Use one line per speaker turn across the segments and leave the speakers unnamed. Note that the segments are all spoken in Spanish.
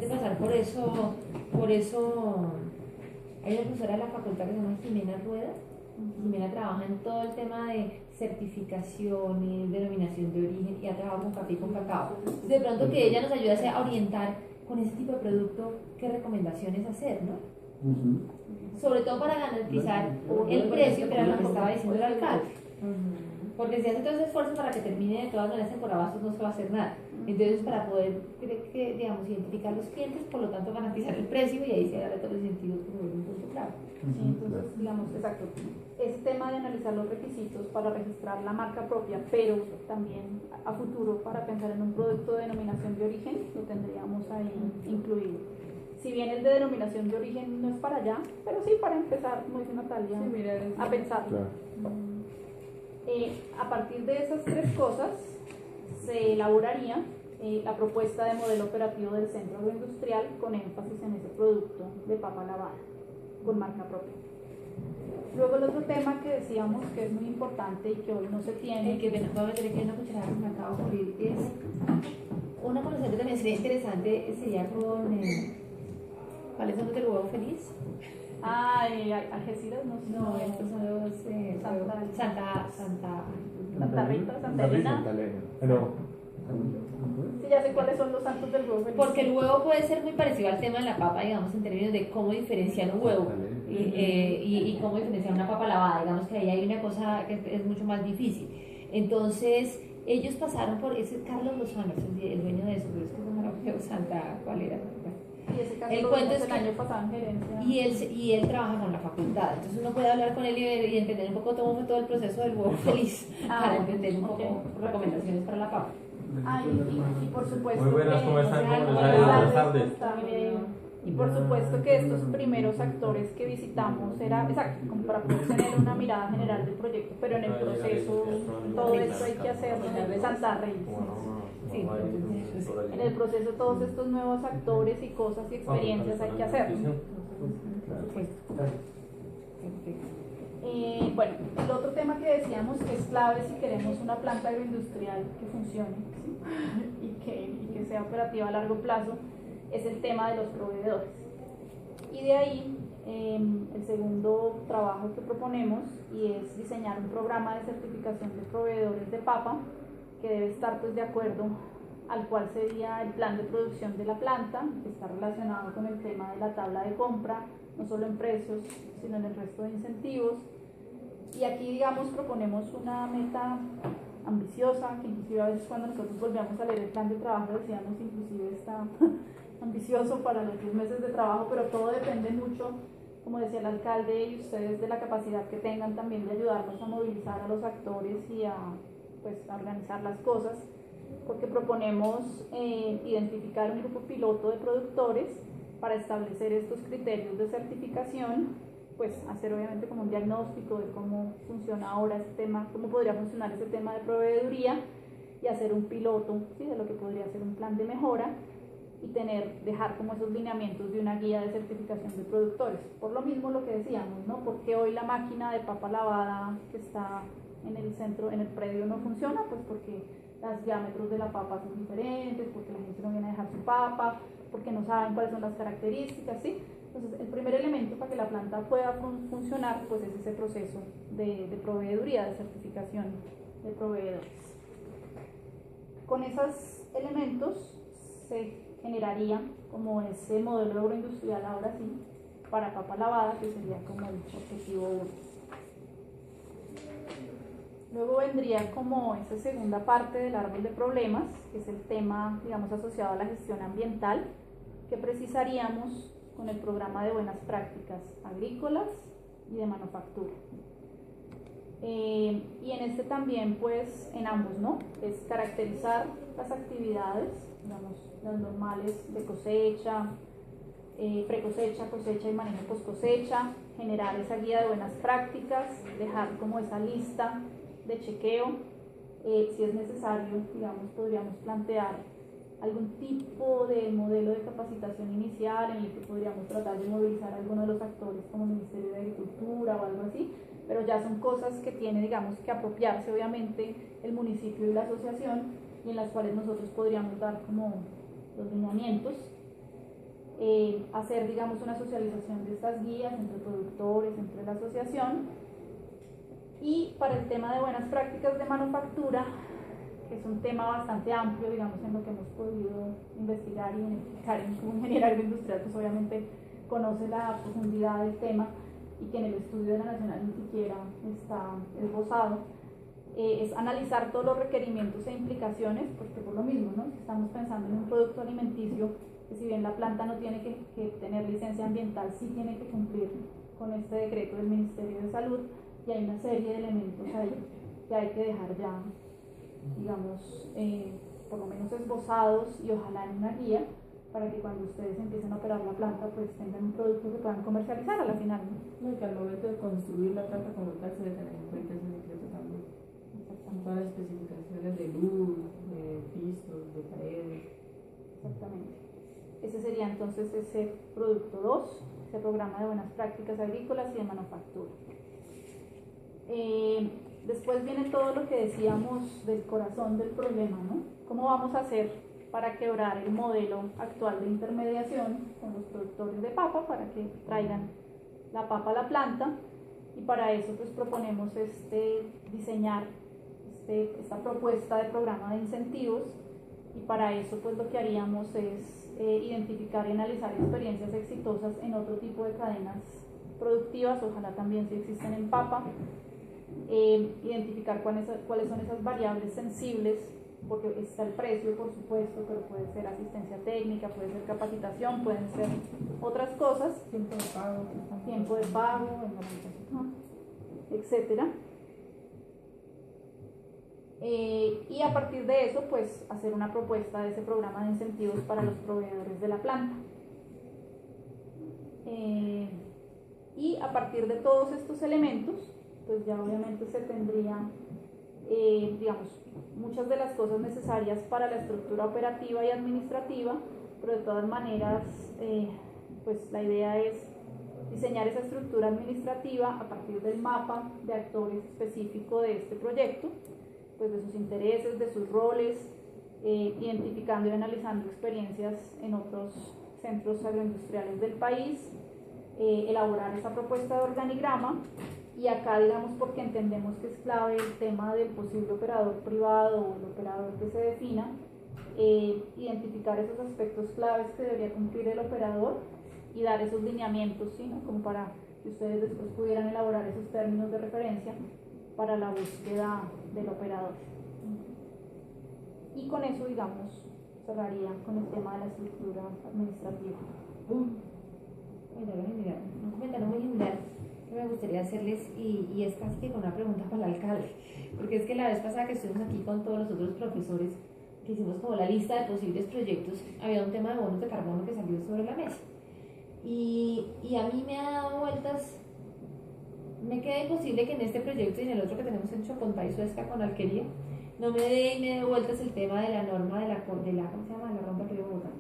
interesante pasar por eso hay una profesora de la facultad que se llama Jimena Rueda. Jimena trabaja en todo el tema de certificaciones, denominación de origen y ha trabajado con café y con cacao. Entonces, de pronto que ella nos ayude a orientar con ese tipo de producto qué recomendaciones hacer, ¿no? Sobre todo para garantizar el precio, que era lo que estaba diciendo el alcalde. Porque si hace todo ese esfuerzo para que termine de todas maneras en Corabastos no se va a hacer nada. Entonces, para poder, digamos, identificar los clientes, por lo tanto garantizar el precio y ahí se darle todos los incentivos como un punto claro.
Sí, entonces, digamos, exacto, ese tema de analizar los requisitos para registrar la marca propia, pero también a futuro para pensar en un producto de denominación de origen, lo tendríamos ahí incluido. Si bien el de denominación de origen no es para allá, pero sí para empezar, como dice Natalia, a pensar.
Claro.
A partir de esas tres cosas se elaboraría la propuesta de modelo operativo del centro agroindustrial con énfasis en ese producto de papa lavada con marca propia. Luego el otro tema que decíamos que es muy importante y que hoy no se tiene,
que voy a meter aquí una cucharada que me acabo de ocurrir, es una conocida que también sería interesante, sería con ¿cuáles son los del huevo feliz?
Algeciras,
no, estos son los
Santa Rita, Santa Elena. Sí, ya sé cuáles son los santos del huevo feliz.
Porque el huevo puede ser muy parecido al tema de la papa, digamos, en términos de cómo diferenciar un huevo y cómo diferenciar una papa lavada. Digamos que ahí hay una cosa que es mucho más difícil. Entonces, ellos pasaron por ese Carlos Lozano, el dueño de eso, pero es que no me acuerdo Santa, ¿cuál era?
Y ese caso
el cuento es
el año pasado en gerencia.
Y él trabaja con la facultad, entonces uno puede hablar con él y entender un poco cómo fue todo el proceso del huevo feliz para entender un poco recomendaciones para la papa.
Y por supuesto
muy buenas, ¿cómo están?
buenas
tardes.
Y por supuesto que estos primeros actores que visitamos era exacto, como para poder tener una mirada general del proyecto, pero en el proceso todo esto hay que hacer Santa Rey.
Sí.
En el proceso todos estos nuevos actores y cosas y experiencias hay que hacer. Bueno, el otro tema que decíamos que es clave si queremos una planta agroindustrial que funcione, ¿sí? y que sea operativa a largo plazo es el tema de los proveedores. Y de ahí el segundo trabajo que proponemos y es diseñar un programa de certificación de proveedores de papa que debe estar pues de acuerdo al cual sería el plan de producción de la planta, que está relacionado con el tema de la tabla de compra, no solo en precios, sino en el resto de incentivos. Y aquí, digamos, proponemos una meta ambiciosa, que inclusive a veces cuando nosotros volvíamos a leer el plan de trabajo decíamos inclusive está ambicioso para los 10 meses de trabajo, pero todo depende mucho, como decía el alcalde y ustedes, de la capacidad que tengan también de ayudarnos a movilizar a los actores y a organizar las cosas, porque proponemos identificar un grupo piloto de productores para establecer estos criterios de certificación, pues hacer obviamente como un diagnóstico de cómo funciona ahora este tema, cómo podría funcionar ese tema de proveeduría y hacer un piloto, ¿sí?, de lo que podría ser un plan de mejora y dejar como esos lineamientos de una guía de certificación de productores. Por lo mismo lo que decíamos, ¿no? Porque hoy la máquina de papa lavada que está en el centro, en el predio no funciona, pues porque los diámetros de la papa son diferentes, porque la gente no viene a dejar su papa, porque no saben cuáles son las características, ¿sí? Entonces, el primer elemento para que la planta pueda funcionar, pues es ese proceso de proveeduría, de certificación de proveedores. Con esos elementos se generaría como ese modelo agroindustrial, ahora sí, para papa lavada, que sería como el objetivo 1. Luego vendría como esa segunda parte del árbol de problemas, que es el tema, digamos, asociado a la gestión ambiental, que precisaríamos con el programa de buenas prácticas agrícolas y de manufactura. Y en este también, pues, en ambos, ¿no? Es caracterizar las actividades, digamos, las normales de cosecha, precosecha, cosecha y manejo post cosecha, generar esa guía de buenas prácticas, dejar como esa lista de chequeo. Si es necesario, digamos, podríamos plantear algún tipo de modelo de capacitación inicial en el que podríamos tratar de movilizar a alguno de los actores como el Ministerio de Agricultura o algo así, pero ya son cosas que tiene, digamos, que apropiarse obviamente el municipio y la asociación, y en las cuales nosotros podríamos dar como los lineamientos. hacer, digamos, una socialización de estas guías entre productores, entre la asociación. Y para el tema de buenas prácticas de manufactura, que es un tema bastante amplio, digamos, en lo que hemos podido investigar y identificar como ingeniero agroindustrial, pues obviamente conoce la profundidad del tema y que en el estudio de la Nacional ni siquiera está esbozado, es analizar todos los requerimientos e implicaciones, porque por lo mismo, ¿no? Estamos pensando en un producto alimenticio que si bien la planta no tiene que tener licencia ambiental, sí tiene que cumplir con este decreto del Ministerio de Salud, y hay una serie de elementos ahí que hay que dejar ya, digamos, por lo menos esbozados y ojalá en una guía, para que cuando ustedes empiecen a operar la planta, pues tengan un producto que puedan comercializar a la final.
No, y que al momento de construir la planta como tal se debe tener en cuenta ese decreto también.
Exactamente.
Todas las especificaciones de luz, de pisos, de paredes.
Exactamente. Ese sería entonces ese producto 2, ese programa de buenas prácticas agrícolas y de manufactura. Después viene todo lo que decíamos del corazón del problema, ¿no? ¿Cómo vamos a hacer para quebrar el modelo actual de intermediación con los productores de papa para que traigan la papa a la planta? Y para eso pues proponemos diseñar esta propuesta de programa de incentivos, y para eso pues lo que haríamos es identificar y analizar experiencias exitosas en otro tipo de cadenas productivas, ojalá también si existen en papa, identificar cuáles son esas variables sensibles, porque está el precio por supuesto, pero puede ser asistencia técnica, puede ser capacitación, pueden ser otras cosas, tiempo de pago, etcétera. Y a partir de eso pues hacer una propuesta de ese programa de incentivos para los proveedores de la planta. Y a partir de todos estos elementos pues ya obviamente se tendría digamos muchas de las cosas necesarias para la estructura operativa y administrativa, pero de todas maneras pues la idea es diseñar esa estructura administrativa a partir del mapa de actores específico de este proyecto, pues de sus intereses, de sus roles, identificando y analizando experiencias en otros centros agroindustriales del país, elaborar esa propuesta de organigrama. Y acá, digamos, porque entendemos que es clave el tema del posible operador privado o el operador que se defina, identificar esos aspectos claves que debería cumplir el operador y dar esos lineamientos, ¿sí, no? Como para que ustedes después pudieran elaborar esos términos de referencia para la búsqueda del operador. Y con eso, digamos, cerraría con el tema de la estructura administrativa.
Un comentario muy general que me gustaría hacerles, y es casi que con una pregunta para el alcalde, porque es que la vez pasada que estuvimos aquí con todos los otros profesores, que hicimos como la lista de posibles proyectos, había un tema de bonos de carbono que salió sobre la mesa. Y a mí me ha dado vueltas, me queda imposible que en este proyecto y en el otro que tenemos en Chocontá y Suezca con Alquería, no me dé vueltas el tema de la norma de la ¿cómo se llama? La ronda que Bogotá.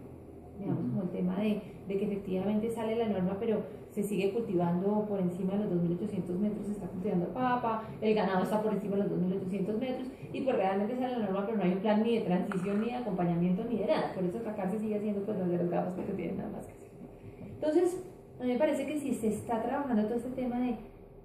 Digamos, como el tema de que efectivamente sale la norma, pero se sigue cultivando por encima de los 2.800 metros, se está cultivando papa, el ganado está por encima de los 2.800 metros, y pues realmente sale la norma, pero no hay un plan ni de transición, ni de acompañamiento, ni de nada. Por eso acá se sigue haciendo pues los de los gafas que no tienen nada más que hacer. Entonces, a mí me parece que si se está trabajando todo este tema de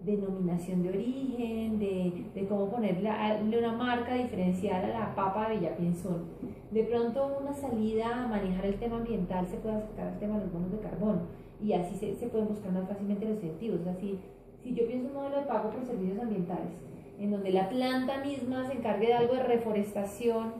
denominación de origen, de cómo ponerle una marca diferencial a la papa de Villapinzón, de pronto una salida a manejar el tema ambiental se puede acercar al tema de los bonos de carbono, y así se pueden buscar más fácilmente los incentivos. O sea, si yo pienso un modelo de pago por servicios ambientales, en donde la planta misma se encargue de algo de reforestación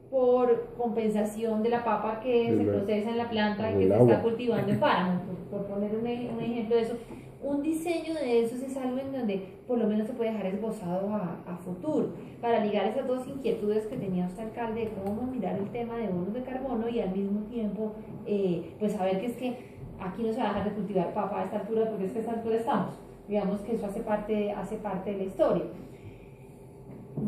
por compensación de la papa que se procesa en la planta y que se está cultivando en páramo, por poner un ejemplo de eso. Un diseño de esos es algo en donde por lo menos se puede dejar esbozado a futuro, para ligar esas dos inquietudes que tenía usted, alcalde, de cómo mirar el tema de bonos de carbono y al mismo tiempo pues saber que es que aquí no se va a dejar de cultivar papa a esta altura, porque es que a esta altura estamos, digamos que eso hace parte de la historia.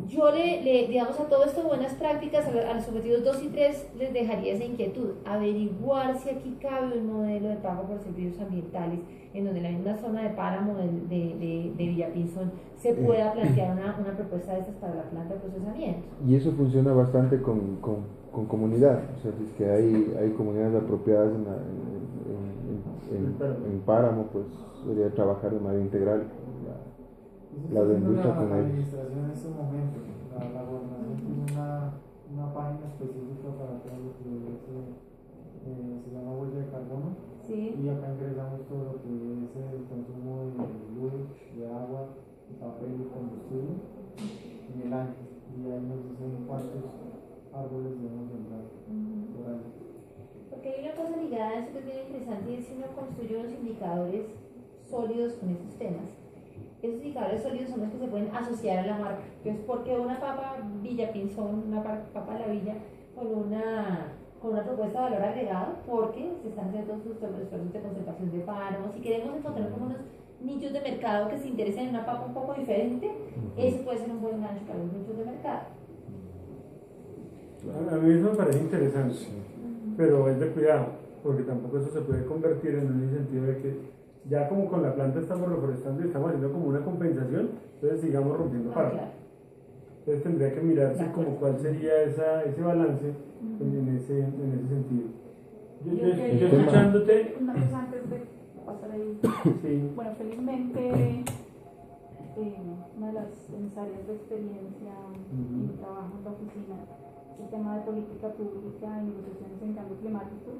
Yo digamos, a todo esto buenas prácticas, a los objetivos 2 y 3 les dejaría esa inquietud, averiguar si aquí cabe un modelo de pago por servicios ambientales en donde la misma zona de páramo de Villapinzón se pueda plantear una propuesta de estas para la planta de procesamiento.
Y eso funciona bastante con comunidad, o sea, es que hay comunidades apropiadas en Páramo, pues sería trabajar de manera integral la industria con ellos.
Administración en este momento, la gobernación tiene una página específica para todo lo que se llama huella de carbono.
Sí.
Y acá ingresamos todo lo que es el consumo de luz, de agua, de papel y combustible en el año. Y ahí nos dicen cuántos árboles debemos sembrar por año.
Porque hay una cosa ligada a eso que es bien interesante y es si uno construye unos indicadores sólidos con esos temas. Esos indicadores sólidos son los que se pueden asociar a la marca. Entonces, ¿por qué una papa Villa Pinzón, una papa de la Villa, con una propuesta de valor agregado? Porque se están haciendo todos sus esfuerzos de conservación de páramos. Si queremos encontrar como unos nichos de mercado que se interesen en una papa un poco diferente, ese puede ser un buen gancho para los nichos de mercado.
A mí eso me parece interesante, pero es de cuidado, porque tampoco eso se puede convertir en un incentivo de que ya como con la planta estamos reforestando y estamos haciendo como una compensación, entonces sigamos rompiendo páramos.
Claro.
Entonces tendría que mirarse como cuál sería ese balance en ese sentido. Yo escuchándote...
Una cosa antes de pasar ahí.
Sí.
Bueno, felizmente, una de mis áreas de experiencia y trabajo en la oficina es el tema de política pública y negociaciones en cambio climático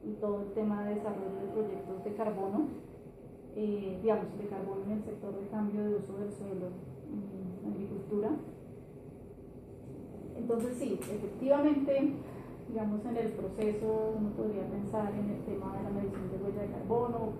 y todo el tema de desarrollo de proyectos de carbono, de carbono en el sector de cambio de uso del suelo en agricultura. Entonces sí, efectivamente, digamos en el proceso uno podría pensar en el tema de la medición de huella de carbono,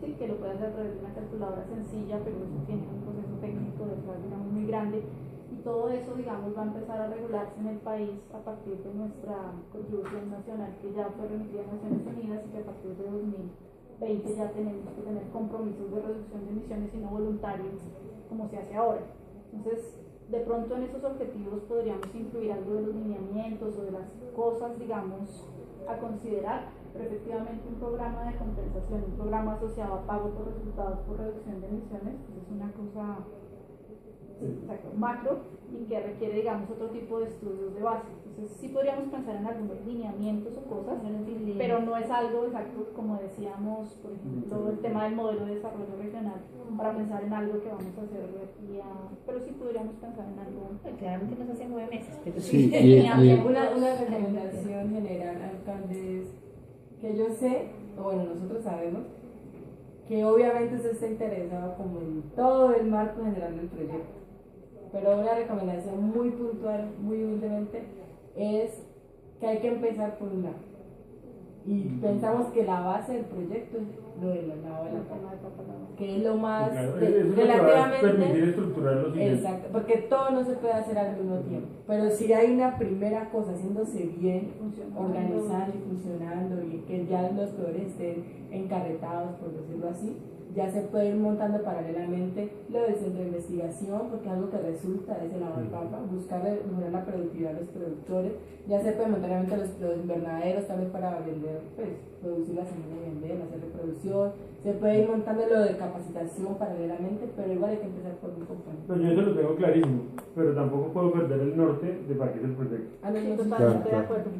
sí, que lo puede hacer a través de una calculadora sencilla, pero eso tiene un proceso técnico detrás, digamos, muy grande, y todo eso, digamos, va a empezar a regularse en el país a partir de nuestra contribución nacional, que ya fue remitida a Naciones Unidas y que a partir de 2020 ya tenemos que tener compromisos de reducción de emisiones y no voluntarios, como se hace ahora. Entonces, de pronto en esos objetivos podríamos incluir algo de los lineamientos o de las cosas, digamos, a considerar, pero efectivamente un programa de compensación, un programa asociado a pago por resultados por reducción de emisiones, pues es una cosa macro y que requiere, digamos, otro tipo de estudios de base. Entonces sí podríamos pensar en algunos lineamientos o cosas, pero no es algo exacto, como decíamos, por ejemplo, el tema del modelo de desarrollo regional, para pensar en algo que vamos a hacer de aquí a... Pero sí podríamos pensar en algo.
Claramente nos hace 9 meses, pero
Sí,
Una recomendación general, alcaldes, que yo sé, o bueno, nosotros sabemos, que obviamente usted está interesado como en todo el marco general del proyecto, pero una recomendación muy puntual, muy humildemente, es que hay que empezar por un lado. Y pensamos que la base del proyecto es lo del lavado de la papa, que es lo más
Claro, eso es lo que va a permitir estructurar los siguientes.
Exacto, porque todo no se puede hacer al mismo tiempo, pero si hay una primera cosa haciéndose bien, organizando y funcionando y que ya los proveedores estén encarretados, por decirlo así, ya se puede ir montando paralelamente lo del centro de investigación, porque algo que resulta es el lavado de papa, buscar mejorar la productividad de los productores, ya se puede montar obviamente los invernaderos tal vez para vender, pues producir la semilla y vender, hacer reproducción, se puede ir montando lo de capacitación paralelamente, pero igual hay que empezar por un componente.
No, yo eso lo tengo clarísimo, pero tampoco puedo perder el norte de para qué es el proyecto.
Sí,
no,
totalmente de acuerdo.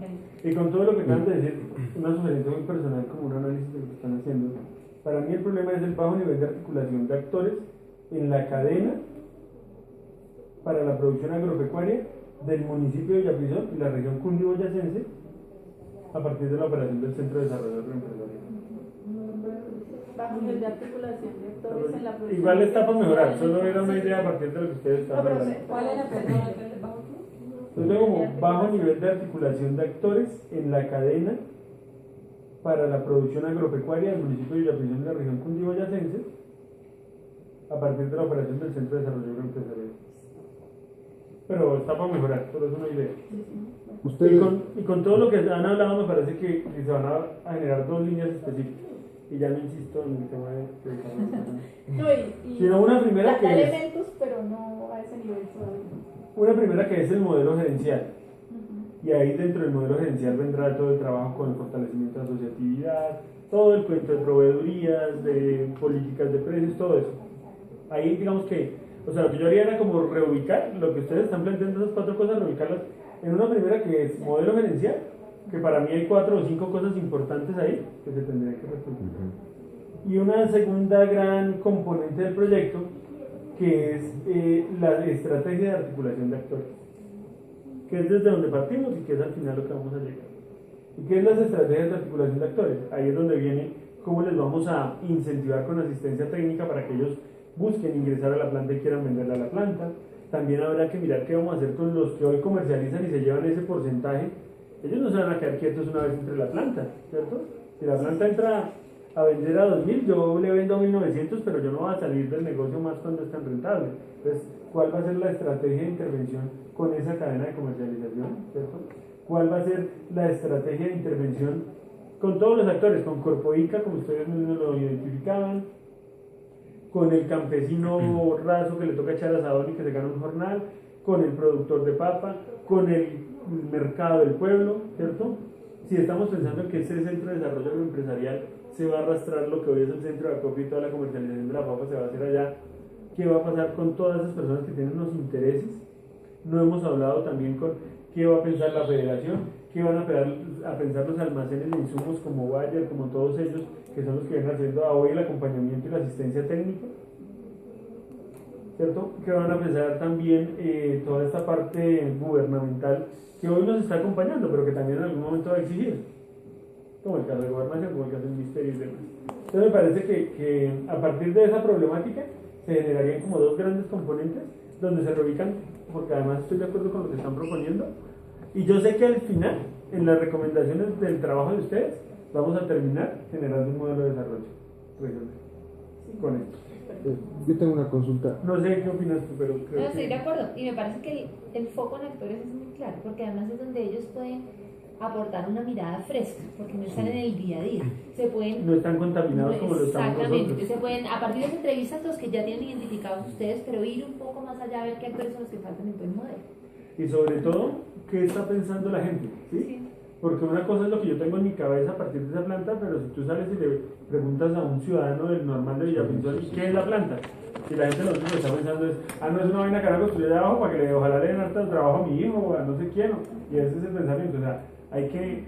Y con todo lo que acaban de decir, una sugerencia muy personal como un análisis de lo que están haciendo. Para mí el problema es el bajo nivel de articulación de actores en la cadena para la producción agropecuaria del municipio de Yaprizón y la región cundiboyacense a partir de la operación del Centro de Desarrollo Agroempresarial.
Bajo nivel de articulación de actores en la producción.
Igual está para mejorar, solo era una idea a partir de lo que ustedes
No,
estaban
pero
hablando.
¿Cuál era
Yo tengo como bajo nivel de articulación de actores en la cadena para la producción agropecuaria del municipio de Yaprizón de la región cundiboyacense a partir de la operación del Centro de Desarrollo Agroempresarial. Pero está para mejorar, solo es una idea.
Ustedes,
Y con todo lo que han hablado me parece que se van a generar dos líneas específicas. Y ya no insisto en el tema de
No,
sino una primera que es
elementos, pero no a ese nivel todavía.
una primera que es el modelo gerencial. Y ahí dentro del modelo gerencial vendrá todo el trabajo con el fortalecimiento de asociatividad, todo el cuento de proveedurías, de políticas de precios, todo eso. Ahí digamos que, o sea, lo que yo haría era como reubicar lo que ustedes están planteando, esas 4 cosas, reubicarlas en una primera que es modelo gerencial, Que para mí hay 4 o 5 cosas importantes ahí que se tendrían que resolver. Y una segunda gran componente del proyecto, que es la estrategia de articulación de actores, que es desde donde partimos y que es al final lo que vamos a llegar. ¿Y qué es las estrategias de articulación de actores? Ahí es donde viene cómo les vamos a incentivar con asistencia técnica para que ellos busquen ingresar a la planta y quieran venderla a la planta. También habrá que mirar qué vamos a hacer con los que hoy comercializan y se llevan ese porcentaje. Ellos no se van a quedar quietos una vez entre la planta, ¿cierto? Si la planta entra a vender a 2.000, yo le vendo a 1.900, pero yo no voy a salir del negocio más cuando es tan rentable. Entonces, ¿cuál va a ser la estrategia de intervención con esa cadena de comercialización, ¿cierto? ¿Cuál va a ser la estrategia de intervención con todos los actores? Con Corpoica, como ustedes mismos lo identificaban, con el campesino raso que le toca echar asadón y que se gana un jornal, con el productor de papa, con el mercado del pueblo, ¿cierto? Si estamos pensando en que ese centro de desarrollo agroempresarial se va a arrastrar lo que hoy es el centro de acopio y toda la comercialización de la papa se va a hacer allá, ¿qué va a pasar con todas esas personas que tienen unos intereses? No hemos hablado también con qué va a pensar la federación, qué van a pensar los almacenes de insumos como Bayer, como todos ellos, que son los que vienen haciendo a hoy el acompañamiento y la asistencia técnica, ¿cierto? Que van a pensar también toda esta parte gubernamental que hoy nos está acompañando, pero que también en algún momento va a exigir, como el caso de gobernación, como el caso del ministerio y demás. Entonces me parece que a partir de esa problemática se generarían como 2 grandes componentes donde se reubican, porque además estoy de acuerdo con lo que están proponiendo, y yo sé que al final, en las recomendaciones del trabajo de ustedes, vamos a terminar generando un modelo de desarrollo regional con esto.
Yo tengo una consulta.
No sé qué opinas tú, pero creo
No, estoy
que...
de acuerdo. Y me parece que el foco en actores es muy claro, porque además es donde ellos pueden aportar una mirada fresca, porque no están en el día a día. Se pueden...
No están contaminados como lo estamos
Exactamente.
nosotros.
Se pueden, a partir de las entrevistas, los que ya tienen identificados ustedes, pero ir un poco más allá a ver qué actores son los que faltan en todo el modelo.
Y sobre todo, ¿qué está pensando la gente? ¿Sí?
Sí.
Porque una cosa es lo que yo tengo en mi cabeza a partir de esa planta, pero si tú sales y le preguntas a un ciudadano del normal de Villapinzón, ¿qué es la planta? Y la gente lo único que está pensando es, no es una vaina que van a construir de abajo para que ojalá le den harto trabajo a mi hijo o a no sé quién, y ese es el pensamiento, o sea, hay que...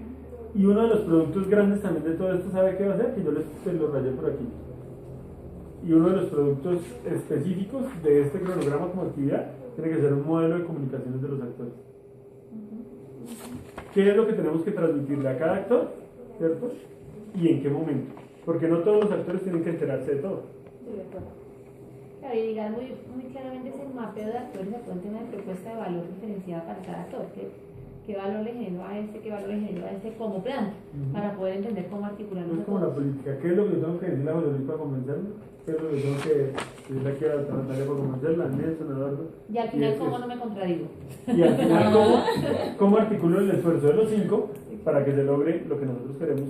Y uno de los productos grandes también de todo esto, ¿sabe qué va a ser? Que yo les lo rayé por aquí. Y uno de los productos específicos de este cronograma como actividad tiene que ser un modelo de comunicaciones de los actores. ¿Qué es lo que tenemos que transmitirle a cada actor? ¿Cierto? ¿Y en qué momento? Porque no todos los actores tienen que enterarse de todo.
Sí, de acuerdo.
Claro, y digan muy claramente ese mapeo de actores, se puede tener una propuesta de valor diferenciada para cada actor. ¿Qué valor le genero a este? ¿Qué valor le genero a este como planta? Para poder entender cómo articularnos.
No es como la política. ¿Qué es lo que yo tengo que decirle a José Luis para convencerme? ¿Qué es lo que tengo que decirle aquí a Natalia para convencerla? A Nelson, a Eduardo.
Y al final, ¿cómo no me contradigo?
Y al final, ¿cómo articulo el esfuerzo de los 5 para que se logre lo que nosotros queremos,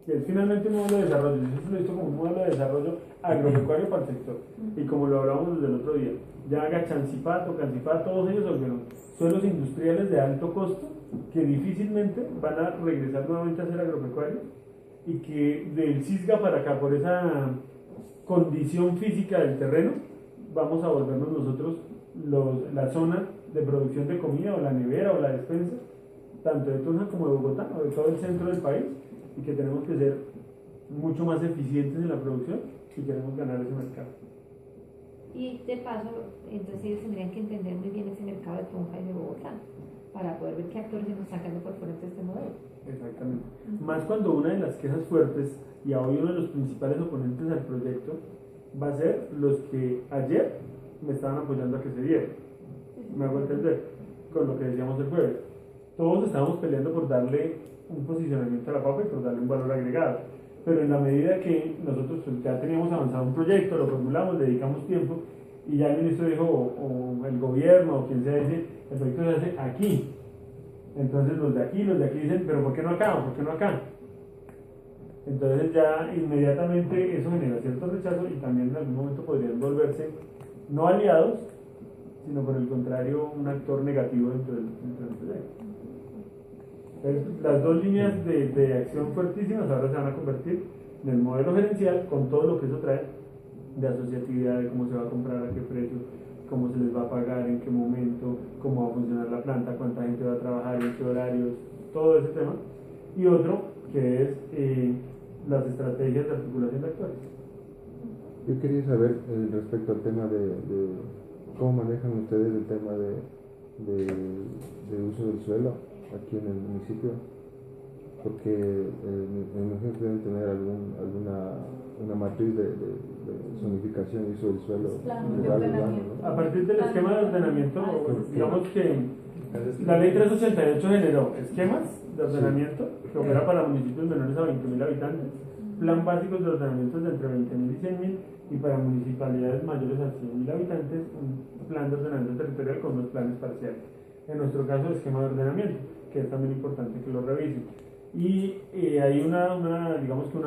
que es finalmente un modelo de desarrollo? Yo siempre lo he visto como un modelo de desarrollo agropecuario para el sector. Y como lo hablábamos desde el otro día, ya Cancipato, todos ellos son suelos industriales de alto costo que difícilmente van a regresar nuevamente a ser agropecuarios y que del Cisga para acá, por esa condición física del terreno, vamos a volvernos nosotros la zona de producción de comida o la nevera o la despensa, tanto de Tunja como de Bogotá o de todo el centro del país, y que tenemos que ser mucho más eficientes en la producción si queremos ganar ese mercado.
Y de paso, entonces ellos tendrían que entender muy bien ese mercado de Tunja y de Bogotá para poder ver qué actores se nos están sacando por fuera de este modelo.
Exactamente. Más cuando una de las quejas fuertes y hoy uno de los principales oponentes al proyecto va a ser los que ayer me estaban apoyando a que se diera. Me hago entender con lo que decíamos el jueves. Todos estábamos peleando por darle un posicionamiento a la papa y por darle un valor agregado. Pero en la medida que nosotros pues, ya teníamos avanzado un proyecto, lo formulamos, le dedicamos tiempo y ya el ministro dijo, o el gobierno, o quien sea, dice, el proyecto se hace aquí. Entonces los de aquí dicen, pero ¿por qué no acá? ¿Por qué no acá? Entonces ya inmediatamente eso genera cierto rechazo y también en algún momento podrían volverse no aliados, sino por el contrario un actor negativo dentro del proyecto. Entonces, las 2 líneas de acción fuertísimas ahora se van a convertir en el modelo gerencial con todo lo que eso trae de asociatividad, de cómo se va a comprar, a qué precio, cómo se les va a pagar, en qué momento, cómo va a funcionar la planta, cuánta gente va a trabajar, en qué horarios, todo ese tema, y otro que es las estrategias de articulación de actores.
Yo quería saber respecto al tema de cómo manejan ustedes el tema de uso del suelo aquí en el municipio, porque me imagino que deben tener una matriz de zonificación y uso del suelo.
Planos de ordenamiento.
A partir del esquema de ordenamiento, digamos que la ley 388 generó esquemas de ordenamiento que opera para municipios menores a 20.000 habitantes, plan básicos de ordenamiento de entre 20.000 y 100.000, y para municipalidades mayores a 100.000 habitantes, un plan de ordenamiento territorial con unos planes parciales. En nuestro caso, el esquema de ordenamiento, que es también importante que lo revisen. Y hay digamos que un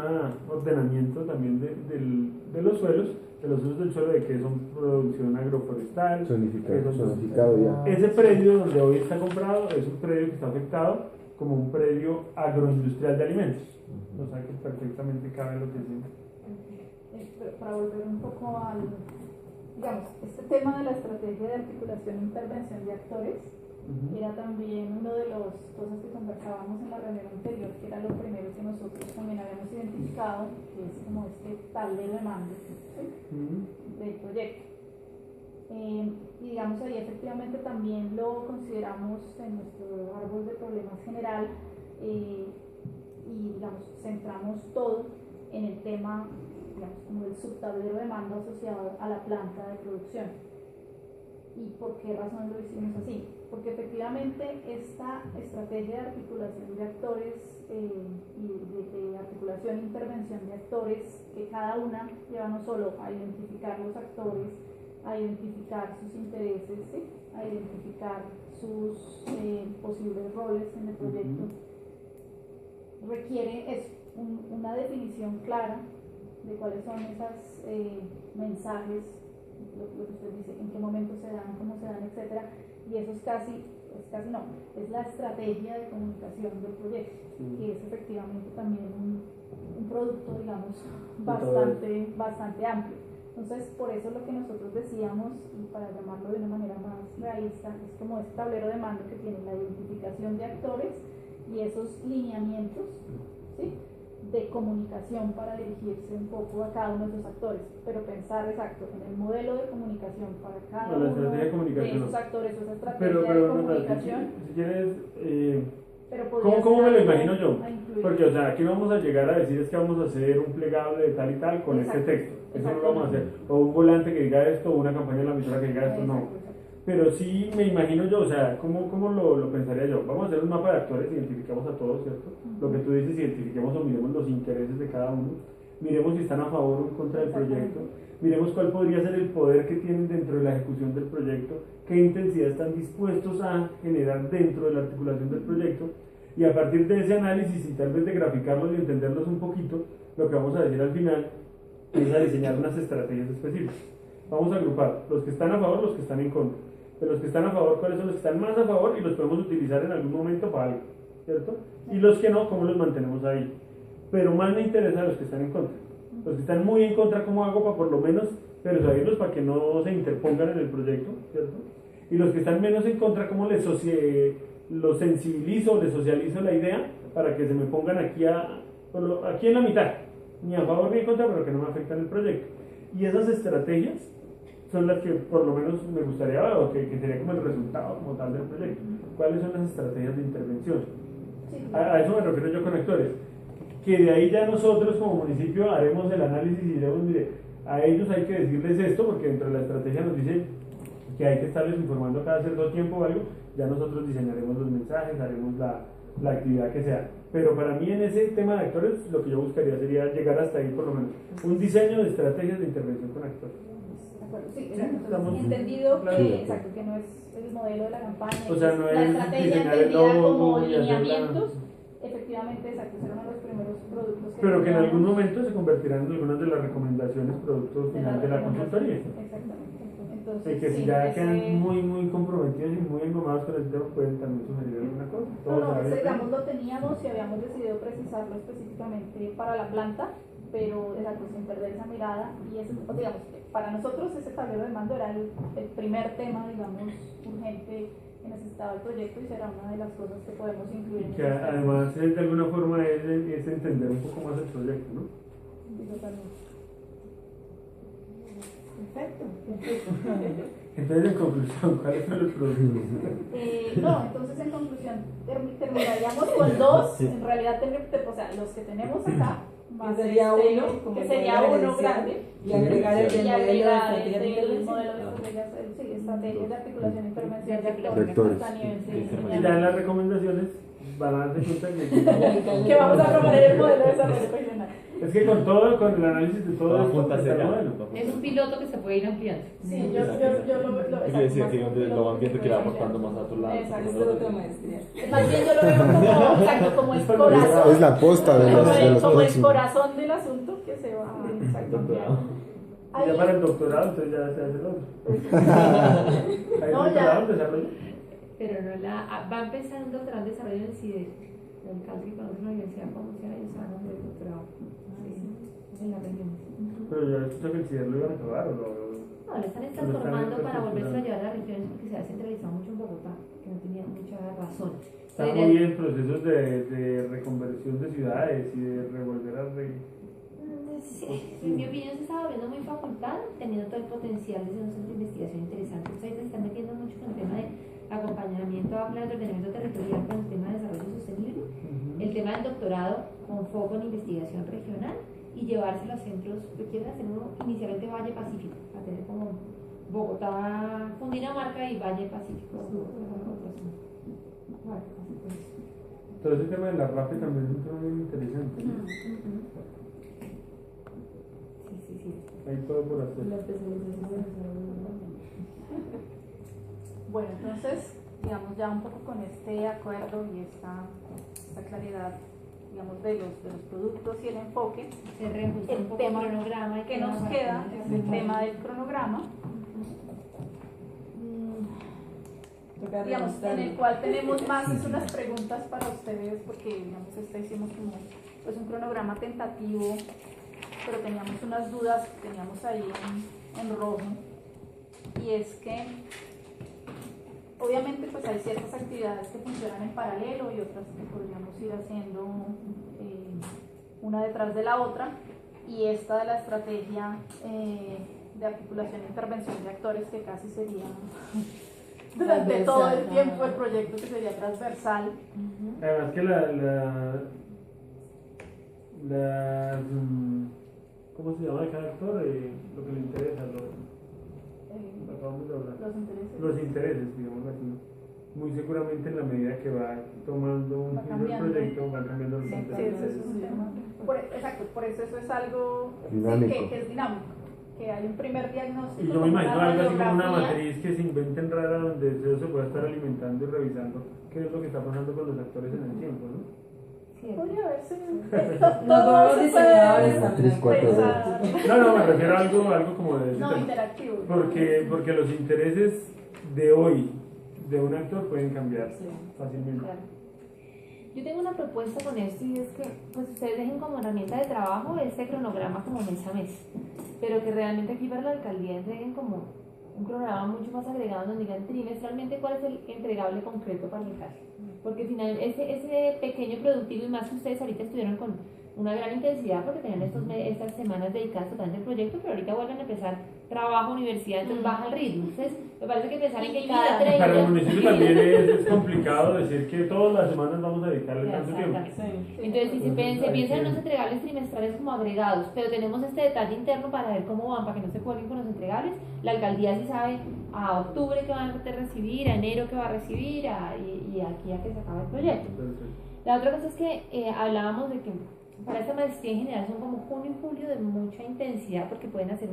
ordenamiento también de los suelos, de los usos del suelo, de que son producción agroforestal,
zonificado ya.
ese predio donde hoy está comprado es un predio que está afectado como un predio agroindustrial de alimentos. O sea que perfectamente cabe lo que decimos.
Para volver un poco al, digamos, este tema de la estrategia de articulación e intervención de actores, era también uno de las cosas que conversábamos en la reunión anterior, que era lo primero que nosotros también habíamos identificado, que es como este tablero de mando, ¿sí? Del proyecto. Y digamos ahí efectivamente también lo consideramos en nuestro árbol de problemas general, y digamos centramos todo en el tema, digamos, como el subtablero de mando asociado a la planta de producción. ¿Y por qué razón lo hicimos así? Porque efectivamente esta estrategia de articulación de actores y de articulación e intervención de actores, que cada una lleva no solo a identificar los actores, a identificar sus intereses, ¿sí? A identificar sus posibles roles en el proyecto, requiere una definición clara de cuáles son esos mensajes, lo que usted dice, en qué momento se dan, cómo se dan, etcétera, y eso es la estrategia de comunicación del proyecto, que es efectivamente también un producto, digamos, bastante amplio. Entonces, por eso lo que nosotros decíamos, y para llamarlo de una manera más realista, es como este tablero de mando que tiene la identificación de actores y esos lineamientos, ¿sí?, de comunicación para dirigirse un poco a cada uno de esos actores, pero pensar exacto en el modelo de comunicación para cada uno de esos actores, o esa estrategia de comunicación.
Si quieres,
pero
¿cómo me lo imagino yo? Porque, o sea, aquí vamos a llegar a decir es que vamos a hacer un plegable de tal y tal con este texto. Eso no lo vamos a hacer. O un volante que diga esto, o una campaña en la emisora que diga esto, no. Pero sí me imagino yo, o sea, ¿cómo lo pensaría yo? Vamos a hacer un mapa de actores, identificamos a todos, ¿cierto? Lo que tú dices, identifiquemos o miremos los intereses de cada uno, miremos si están a favor o en contra del proyecto, miremos cuál podría ser el poder que tienen dentro de la ejecución del proyecto, qué intensidad están dispuestos a generar dentro de la articulación del proyecto, y a partir de ese análisis y tal vez de graficarlos y entenderlos un poquito, lo que vamos a decir al final es a diseñar unas estrategias específicas. Vamos a agrupar los que están a favor, los que están en contra. De los que están a favor, cuáles son los que están más a favor y los podemos utilizar en algún momento para algo, ¿cierto? Y los que no, cómo los mantenemos ahí. Pero más me interesa los que están en contra. Los que están muy en contra, ¿cómo hago para por lo menos persuadirlos para que no se interpongan en el proyecto, ¿cierto? Y los que están menos en contra, ¿cómo los sensibilizo, les socializo la idea para que se me pongan aquí en la mitad, ni a favor ni en contra, pero que no me afecten el proyecto? Y esas estrategias son las que por lo menos me gustaría ver, o que sería como el resultado como tal del proyecto. ¿Cuáles son las estrategias de intervención? A eso me refiero yo con actores. Que de ahí ya nosotros como municipio haremos el análisis y diremos, mire, a ellos hay que decirles esto, porque dentro de la estrategia nos dice que hay que estarles informando cada cierto tiempo o algo, ya nosotros diseñaremos los mensajes, haremos la actividad que sea. Pero para mí en ese tema de actores, lo que yo buscaría sería llegar hasta ahí por lo menos. Un diseño de estrategias de intervención con actores.
Sí, exacto. Entendido que no es el modelo de la campaña,
o sea, no
la
es
estrategia entendida como lineamientos, efectivamente, exacto, serán uno de los primeros productos
pero que en algún momento se convertirán en algunas de las recomendaciones producto final de la consultoría.
Exactamente. Entonces,
y que si ya quedan muy comprometidos y muy engommados con el tema, pueden también sugerir alguna cosa.
No, digamos, lo teníamos y habíamos decidido precisarlo específicamente para la planta, pero exacto, sin perder esa mirada. Y eso, digamos, para nosotros ese tablero de mando era el primer tema, digamos, urgente que necesitaba el proyecto y será una de las cosas que podemos incluir en
Que
el
además de alguna forma es entender un poco más el proyecto, ¿no?
Sí, totalmente.
Perfecto.
Entonces, en conclusión, ¿cuáles son los productos?
No, entonces en conclusión terminaríamos con dos, en realidad o sea, los que tenemos acá, más
Que sería
este,
uno, como
que
el
sería
modelo
uno
gerencial,
grande,
y agregar el
y
del modelo de
agregar
estrategia de
el
intervención.
modelo de estrategias, sí, estrategias de articulación e intervención de
De
actores
actores.
hasta nivel
Y ya en las recomendaciones van a darse cuenta
que vamos a proponer el modelo de desarrollo regional.
es que con todo, con el análisis de todo
Todo
esto,
apunta
está
hacia
el
allá.
modelo.
Es un piloto que se puede ir ampliando.
Sí, yo lo
Hay que decir que donde lo van viendo que va aportando más a otro lado.
Exacto.
Esto es otra maestría.
Más bien yo lo veo como, exacto, como el corazón.
Es la posta de los
Como el
próximos.
corazón del asunto que se va exacto.
Doctorado.
Y ya para el doctorado, entonces ya se hace el otro. Hay
No,
doctorado
ya.
en desarrollo.
Pero no va a empezar un doctorado en desarrollo en el CIDE. En el caso que conoce la universidad, como sea, ellos van a hacer el doctorado. Sí, en la región.
Pero yo escuché que el CIDER lo iban a acabar, ¿o no?
No, lo están transformando para volverse a llevar a las regiones porque se ha centralizado mucho en Bogotá, que no tenía mucha razón.
Está muy en procesos de reconversión de ciudades y de revolver a
Sí, en mi opinión se está volviendo muy facultad, teniendo todo el potencial de ser un centro de investigación interesante. Ustedes se están metiendo mucho con el tema de acompañamiento a planes de ordenamiento territorial con el tema de desarrollo sostenible, el tema del doctorado con foco en investigación regional y llevárselo a centros que quieren hacer uno inicialmente Valle Pacífico, a tener como Bogotá, Cundinamarca y Valle Pacífico.
Todo ese tema de la RAFE también es un tema muy interesante, ¿no?
Sí.
Hay todo por hacer.
La especialización de desarrollo.
Bueno, entonces, digamos ya un poco con este acuerdo y esta claridad, digamos, de los productos y el enfoque,
Se reajusta
el
un poco
tema
el cronograma y
que nos queda es el tema del cronograma,
Toca
digamos, en
revisarlo.
el cual tenemos más es unas preguntas para ustedes, porque digamos, hicimos como pues, un cronograma tentativo, pero teníamos unas dudas que teníamos ahí en rojo, y es que obviamente pues hay ciertas actividades que funcionan en paralelo y otras que podríamos ir haciendo una detrás de la otra, y esta de la estrategia de articulación e intervención de actores que casi sería durante todo el tiempo el proyecto, que sería transversal.
Además que ¿cómo se llama cada actor? Lo que le interesa, lo acabamos de hablar. Los intereses, digamos así. Muy seguramente en la medida que va tomando un giro el proyecto, van cambiando los
Sí,
intereses.
eso es un tema. Exacto, por eso es algo
Dinámico.
que es dinámico, que hay un primer diagnóstico.
Y yo me
como
imagino
una
algo así como una
radiografía.
matriz que se inventen rara donde eso se pueda estar alimentando y revisando qué es lo que está pasando con los actores en el tiempo, ¿no?
Podría verse.
Nos volvemos diseñadores también.
3, 4
Pensar.
No, me refiero a algo como de ese
No,
tema.
interactivo.
Porque los intereses de hoy de un actor pueden cambiar
Sí.
fácilmente.
Claro. Yo tengo una propuesta con esto y es que pues ustedes dejen como herramienta de trabajo este cronograma como mes a mes, pero que realmente aquí para la alcaldía entreguen como un cronograma mucho más agregado donde digan trimestralmente cuál es el entregable concreto para el caso, porque al final ese pequeño productivo, y más que ustedes ahorita estuvieron con una gran intensidad porque tenían estas semanas dedicadas totalmente al proyecto, pero ahorita vuelven a empezar trabajo, universidad, entonces baja el ritmo. Entonces me parece que pensar en que cada
Para el
30...
municipio también es complicado decir que todas las semanas vamos a dedicarle tanto tiempo.
Sí.
Entonces, si se piensan en los entregables trimestrales como agregados, pero tenemos este detalle interno para ver cómo van, para que no se cuelguen con los entregables, la alcaldía sí sabe a octubre que van a recibir, a enero que va a recibir, y aquí a que se acabe el proyecto. La otra cosa es que hablábamos de que para esta maestría en general son como junio y julio de mucha intensidad, porque pueden hacer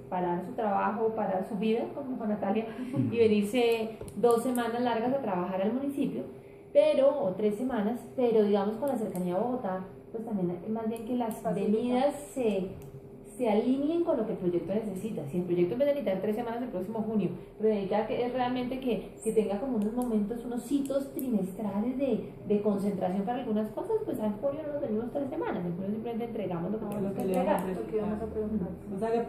parar su trabajo, parar su vida, como con Natalia, y venirse 2 semanas largas a trabajar al municipio, o 3 semanas, pero digamos con la cercanía a Bogotá, pues también más bien que las venidas se se alineen con lo que el proyecto necesita. Si el proyecto en vez de necesitar 3 semanas el próximo junio, pero necesita que es realmente que tenga como unos momentos, unos hitos trimestrales de concentración para algunas cosas, pues en junio no nos venimos 3 semanas, en junio simplemente entregamos lo que tenemos que
le
entregar.
vamos a
Lo que íbamos a preguntar.
O sea que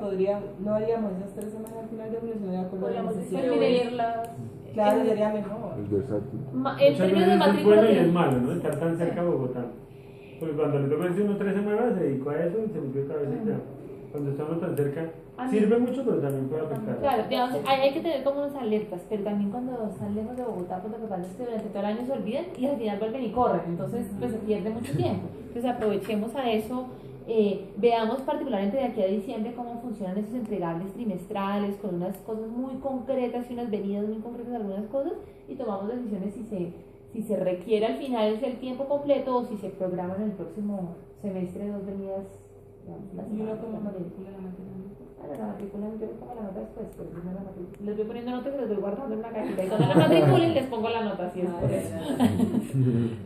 no haríamos esas 3 semanas al final de junio, sino de acuerdo a la
Podríamos
necesidad.
dividirlas.
Claro, sería mejor.
Es versátil.
En
Muchas
términos de
veces es
matrícula,
bueno y
sí.
es malo, ¿no? Estar tan cerca a Bogotá. Porque cuando le toca decir uno 3 semanas, se dedicó a eso y se metió otra vez y ya. Cuando está uno tan cerca, sirve mucho, pero también puede afectar.
Claro, digamos, hay que tener como unas alertas, pero también cuando están lejos de Bogotá, pues lo que pasa es que durante todo el año se olvidan y al final vuelven y corren, entonces pues se pierde mucho tiempo. Entonces aprovechemos a eso, veamos particularmente de aquí a diciembre cómo funcionan esos entregables trimestrales, con unas cosas muy concretas y unas venidas muy concretas de algunas cosas, y tomamos decisiones si se requiere al final el tiempo completo o si se programa en el próximo semestre 2 venidas. Digamos, la
Y
semana
uno como
que viene.
matricula la materia.
Claro, la matrícula yo les pongo la nota después, pero primero la matrícula. Les voy poniendo notas y les voy guardando en una cajita. Y cuando la matriculen les pongo la nota, así es por eso.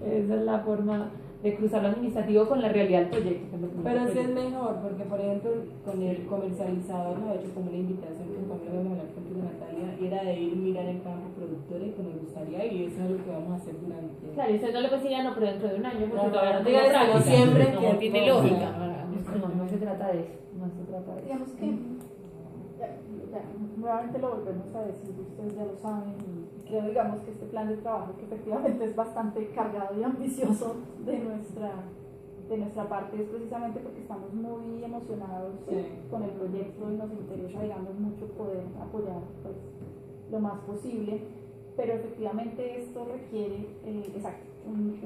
Esa es la forma de cruzar lo administrativo con la realidad del proyecto. que es lo que
Pero
me
sí es
proyecto.
mejor, porque por ejemplo con el comercializador nos ha hecho como una invitación que también lo vamos a hablar contigo, Natalia, y era de ir a mirar el campo productor y que nos gustaría, y eso es lo que vamos a hacer durante.
Claro, y ustedes no le pueden decir ya no, pero dentro de un año, porque
Claro,
todavía no
dígale,
tengo práctica.
no siempre
no
que-
tiene
no,
lógica.
no.
No se trata de eso. No se trata de eso.
Digamos que, ya, nuevamente lo volvemos a decir, ustedes ya lo saben, y creo, digamos, que este plan de trabajo, que efectivamente es bastante cargado y ambicioso de nuestra parte, es precisamente porque estamos muy emocionados
Sí.
con el proyecto y nos interesa, digamos, mucho poder apoyar pues, lo más posible, pero efectivamente esto requiere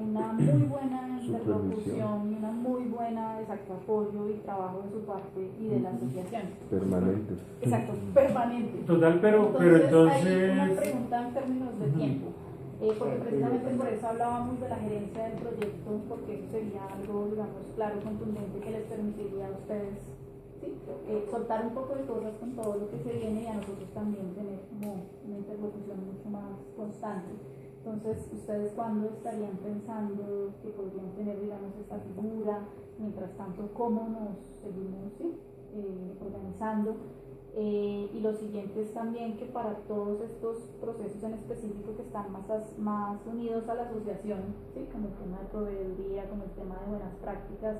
una muy buena interlocución, una muy buena apoyo y trabajo de su parte y de la asociación.
Permanente.
Exacto, permanente.
Total, pero
Hay una
entonces.
pregunta en términos de tiempo, porque precisamente por eso hablábamos de la gerencia del proyecto, porque eso sería algo, digamos, claro, contundente que les permitiría a ustedes ¿sí? Soltar un poco de cosas con todo lo que se viene y a nosotros también tener como una interlocución mucho más constante. Entonces, ¿ustedes cuándo estarían pensando que podrían tener, digamos, esta figura? Mientras tanto, ¿cómo nos seguimos organizando? Y lo siguiente es también que para todos estos procesos en específico que están más unidos a la asociación, ¿sí? Como el tema de proveeduría, como el tema de buenas prácticas,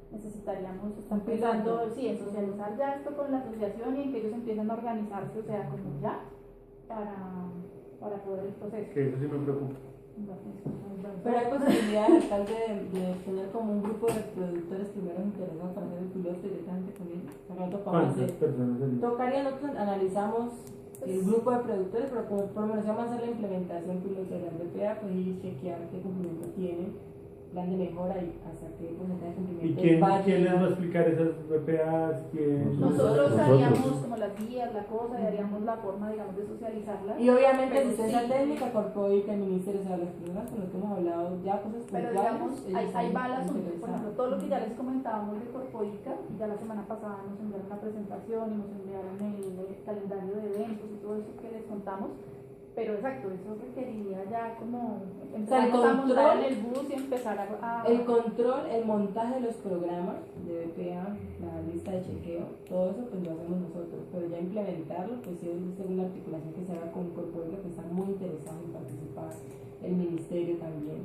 necesitaríamos estar pensando en socializar ya esto con la asociación y en que ellos empiecen a organizarse, o sea, como ya, para poder el proceso.
Que eso sí me preocupa.
Pero hay posibilidad, alcalde, de tener como un grupo de productores primero interesados para hacer el piloto directamente con ellos. Para nosotros podemos
¿Cuántas
hacer.
personas serían?
Tocaría, nosotros analizamos el grupo de productores, pero como por lo menos vamos a hacer la implementación piloto de la BPA, pues y chequear qué cumplimiento tiene, plan de mejora y hasta qué porcentaje de
¿Y
cumplimiento
quién
va a
les va a
llegar.
explicar esas BPAs?
Nosotros
Nosotros.
haríamos como las guías, la cosa, y haríamos la forma, digamos, de socializarla.
Y obviamente
Pero
asistencia
sí.
técnica, Corpoica, el Ministerio, o sea, las personas con las que hemos hablado ya cosas
Pero
puntuales,
digamos,
ellos
ahí
están
va el asunto. Por
interesados.
ejemplo, todo lo que ya les comentábamos de Corpoica, ya la semana pasada nos enviaron una presentación y nos enviaron el calendario de eventos y todo eso que les contamos. Pero exacto, eso requeriría ya como empezar a montar
control,
en el bus y empezar a
el control, el montaje de los programas de BPA, la lista de chequeo, todo eso pues lo hacemos nosotros, pero ya implementarlo pues sí es según la articulación que se haga con Corpoica, que están muy interesados en participar, el ministerio también,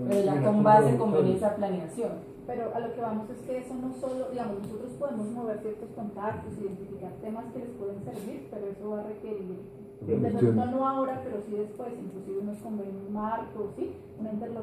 pero ya con base en esa planeación.
Pero a lo que vamos es que eso no solo, digamos, nosotros podemos mover ciertos contactos, identificar temas que les pueden servir, pero eso va a requerir, de pronto no ahora, pero sí después, inclusive unos convenios marcos, ¿sí? Una interlocución